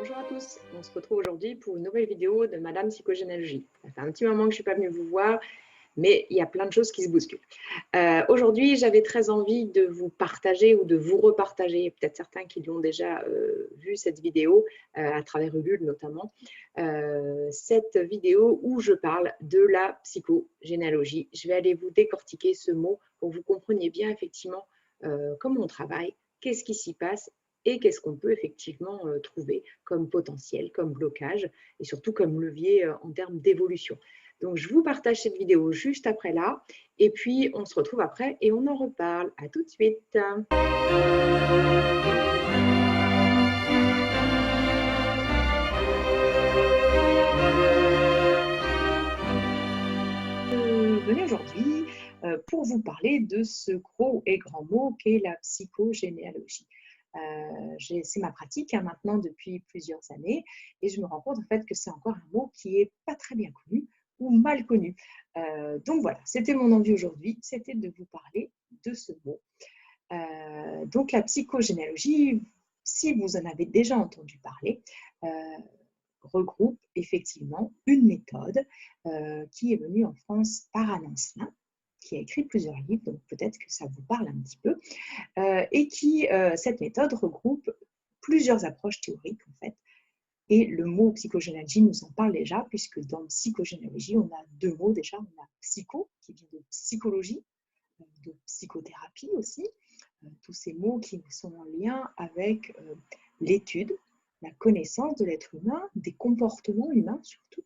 Bonjour à tous, on se retrouve aujourd'hui pour une nouvelle vidéo de Madame Psychogénéalogie. Ça fait un petit moment que je ne suis pas venue vous voir, mais il y a plein de choses qui se bousculent. Aujourd'hui, j'avais très envie de vous partager ou de vous repartager, peut-être certains qui l'ont déjà vu cette vidéo, à travers Ulule notamment, cette vidéo où je parle de la psychogénéalogie. Je vais aller vous décortiquer ce mot pour que vous compreniez bien effectivement comment on travaille, qu'est-ce qui s'y passe et qu'est-ce qu'on peut effectivement trouver comme potentiel, comme blocage et surtout comme levier en termes d'évolution. Donc, je vous partage cette vidéo juste après là et puis on se retrouve après et on en reparle. À tout de suite. Venez aujourd'hui pour vous parler de ce gros et grand mot qu'est la psychogénéalogie. C'est ma pratique maintenant depuis plusieurs années et je me rends compte en fait que c'est encore un mot qui n'est pas très bien connu ou mal connu. Donc voilà, c'était mon envie aujourd'hui, c'était de vous parler de ce mot. Donc la psychogénéalogie, si vous en avez déjà entendu parler, regroupe effectivement une méthode qui est venue en France par Alain Asselin, qui a écrit plusieurs livres, donc peut-être que ça vous parle un petit peu, et cette méthode regroupe plusieurs approches théoriques en fait. Et le mot psychogénéalogie nous en parle déjà, puisque dans psychogénéalogie, on a deux mots déjà. On a psycho, qui vient de psychologie, de psychothérapie aussi, tous ces mots qui sont en lien avec l'étude, la connaissance de l'être humain, des comportements humains surtout.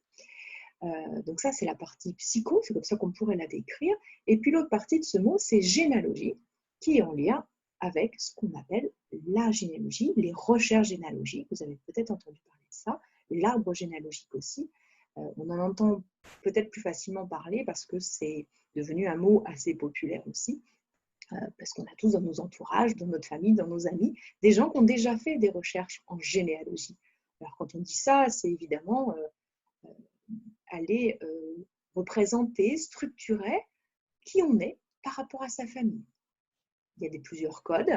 Donc ça, c'est la partie psycho, c'est comme ça qu'on pourrait la décrire. Et puis l'autre partie de ce mot, c'est généalogie, qui est en lien avec ce qu'on appelle la généalogie, les recherches généalogiques. Vous avez peut-être entendu parler de ça, l'arbre généalogique aussi. On en entend peut-être plus facilement parler parce que c'est devenu un mot assez populaire aussi, parce qu'on a tous dans nos entourages, dans notre famille, dans nos amis, des gens qui ont déjà fait des recherches en généalogie. Alors quand on dit ça, c'est évidemment aller représenter, structurer qui on est par rapport à sa famille. Il y a plusieurs codes,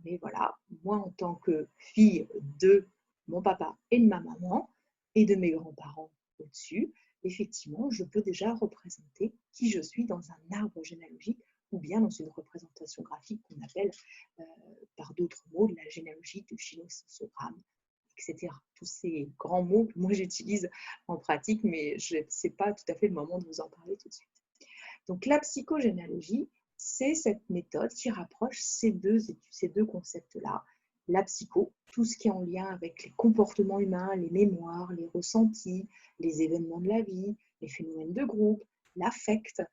mais voilà, moi en tant que fille de mon papa et de ma maman et de mes grands-parents au-dessus, effectivement, je peux déjà représenter qui je suis dans un arbre généalogique ou bien dans une représentation graphique qu'on appelle par d'autres mots de la généalogie, du gynosogramme, etc. Tous ces grands mots que moi j'utilise en pratique, mais ce n'est pas tout à fait le moment de vous en parler tout de suite. Donc la psychogénéalogie, c'est cette méthode qui rapproche ces deux concepts-là. La psycho, tout ce qui est en lien avec les comportements humains, les mémoires, les ressentis, les événements de la vie, les phénomènes de groupe, l'affect.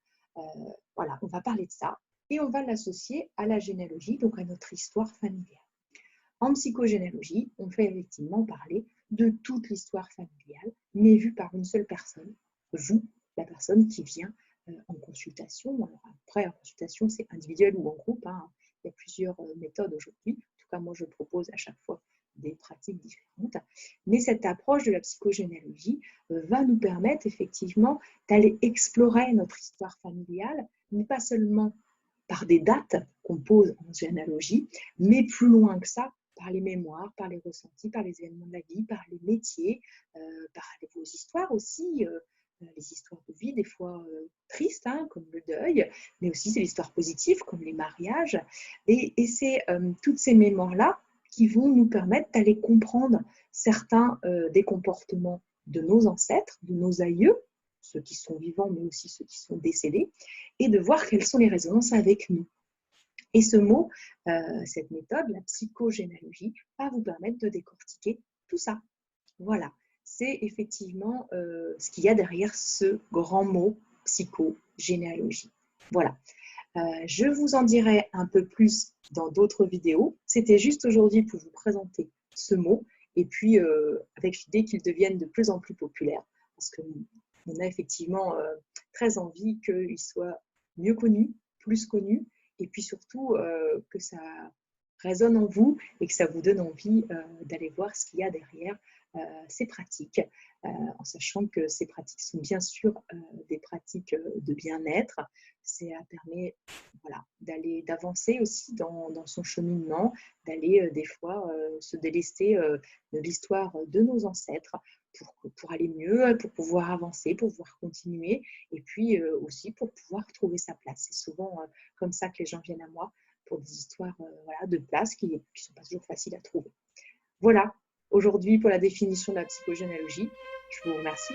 Voilà, on va parler de ça et on va l'associer à la généalogie, donc à notre histoire familiale. En psychogénéalogie, on fait effectivement parler de toute l'histoire familiale, mais vue par une seule personne, vous, la personne qui vient en consultation. Alors après, en consultation, c'est individuel ou en groupe. Hein. Il y a plusieurs méthodes aujourd'hui. En tout cas, moi, je propose à chaque fois des pratiques différentes. Mais cette approche de la psychogénéalogie va nous permettre effectivement d'aller explorer notre histoire familiale, mais pas seulement par des dates qu'on pose en généalogie, mais plus loin que ça, par les mémoires, par les ressentis, par les événements de la vie, par les métiers, par vos histoires aussi, les histoires de vie, des fois tristes, hein, comme le deuil, mais aussi c'est l'histoire positive, comme les mariages. Et c'est toutes ces mémoires-là qui vont nous permettre d'aller comprendre certains des comportements de nos ancêtres, de nos aïeux, ceux qui sont vivants, mais aussi ceux qui sont décédés, et de voir quelles sont les résonances avec nous. Et ce mot, cette méthode, la psychogénéalogie, va vous permettre de décortiquer tout ça. Voilà, c'est effectivement ce qu'il y a derrière ce grand mot psychogénéalogie. Voilà, je vous en dirai un peu plus dans d'autres vidéos. C'était juste aujourd'hui pour vous présenter ce mot et puis avec l'idée qu'il devienne de plus en plus populaire parce qu'on a effectivement très envie qu'il soit mieux connu, plus connu et puis surtout que ça résonne en vous et que ça vous donne envie d'aller voir ce qu'il y a derrière ces pratiques, en sachant que ces pratiques sont bien sûr des pratiques de bien-être. Ça permet voilà, d'avancer aussi dans son cheminement, d'aller des fois se délester de l'histoire de nos ancêtres pour aller mieux, pour pouvoir avancer, pour pouvoir continuer et puis aussi pour pouvoir trouver sa place. C'est souvent comme ça que les gens viennent à moi pour des histoires voilà, de place qui ne sont pas toujours faciles à trouver. Voilà, aujourd'hui pour la définition de la psychogénéalogie. Je vous remercie.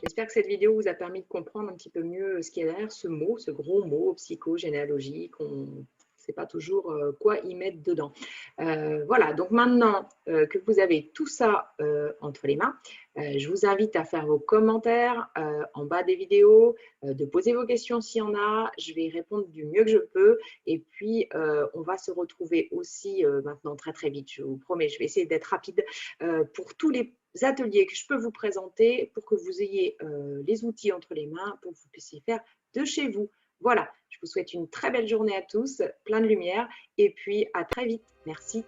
J'espère que cette vidéo vous a permis de comprendre un petit peu mieux ce qu'il y a derrière ce mot, ce gros mot, psychogénéalogie, qu'on ne sait pas toujours quoi y mettre dedans. Voilà, donc maintenant que vous avez tout ça entre les mains, je vous invite à faire vos commentaires en bas des vidéos, de poser vos questions s'il y en a. Je vais y répondre du mieux que je peux. Et puis, on va se retrouver aussi maintenant très, très vite. Je vous promets, je vais essayer d'être rapide pour tous les ateliers que je peux vous présenter pour que vous ayez les outils entre les mains pour que vous puissiez faire de chez vous. Voilà, je vous souhaite une très belle journée à tous, plein de lumière et puis à très vite. Merci.